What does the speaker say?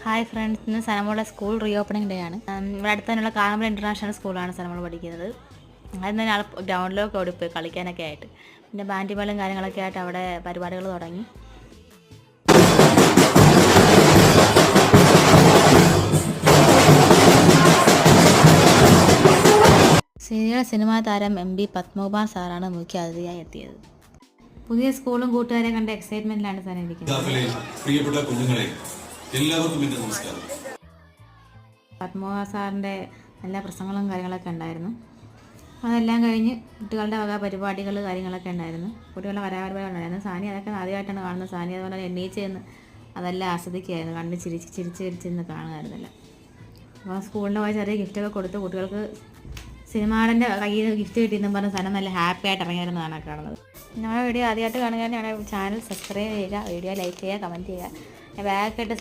Hi friends, ഇന്ന് സനമോളുടെ school re opening day ആണ്. ഇവിടെ അടുത്ത് തന്നെയുള്ള കാർമൽ ഇൻ്റർനാഷണൽ സ്കൂളാണ് സനമോൾ പഠിക്കുന്നത്. അതിൽ നിന്ന് ഗ്രൗണ്ടിലൊക്കെ ഓടിപ്പോയി കളിക്കാനൊക്കെ ആയിട്ട്, പിന്നെ ബാൻഡ് മേളം കാര്യങ്ങളൊക്കെ ആയിട്ട് അവിടെ പരിപാടികൾ തുടങ്ങി. സീനിയർ സിനിമാ താരം എം ബി പത്മകുമാർ സാറാണ് മുഖ്യ അതിഥിയായി എത്തിയത്. പുതിയ സ്കൂളും കൂട്ടുകാരെ കണ്ട എക്സൈറ്റ്മെന്റിലാണ് സാർ ഇരിക്കുന്നത്. പ്രിയപ്പെട്ട കുഞ്ഞുങ്ങളെ, എല്ലാവർക്കും എൻ്റെ നമസ്കാരം. പത്മകുമാർ സാറിൻ്റെ എല്ലാ പ്രസംഗങ്ങളും കാര്യങ്ങളൊക്കെ ഉണ്ടായിരുന്നു. അതെല്ലാം കഴിഞ്ഞ് കുട്ടികളുടെ വക പരിപാടികൾ കാര്യങ്ങളൊക്കെ ഉണ്ടായിരുന്നു. കുട്ടികളുടെ കലാപരിപാടി ഉണ്ടായിരുന്നു. സാനി അതൊക്കെ ആദ്യമായിട്ടാണ് കാണുന്നത്. സാനി അതുപോലെ എണ്ണീച്ച് ചെന്ന് അതെല്ലാം ആസ്വദിക്കുകയായിരുന്നു. കണ്ണ് ചിരിച്ച് കാണുമായിരുന്നില്ല. അപ്പോൾ സ്കൂളിൻ്റെ പോയി ചെറിയ ഗിഫ്റ്റൊക്കെ കൊടുത്ത് കുട്ടികൾക്ക് സിനിമാടൻ്റെ കയ്യിൽ ഗിഫ്റ്റ് കിട്ടിയെന്നും പറഞ്ഞ് സനം നല്ല ഹാപ്പി ആയിട്ട് ഇറങ്ങിയിരുന്നതാണ് കാണുന്നത്. ഞങ്ങളുടെ വീഡിയോ ആദ്യമായിട്ട് കാണുകയാണെങ്കിൽ ഞങ്ങളുടെ ചാനൽ സബ്സ്ക്രൈബ് ചെയ്യുക, വീഡിയോ ലൈക്ക് ചെയ്യുക, കമൻറ്റ് ചെയ്യുക. ബാഗൊക്കെ ഇട്ട്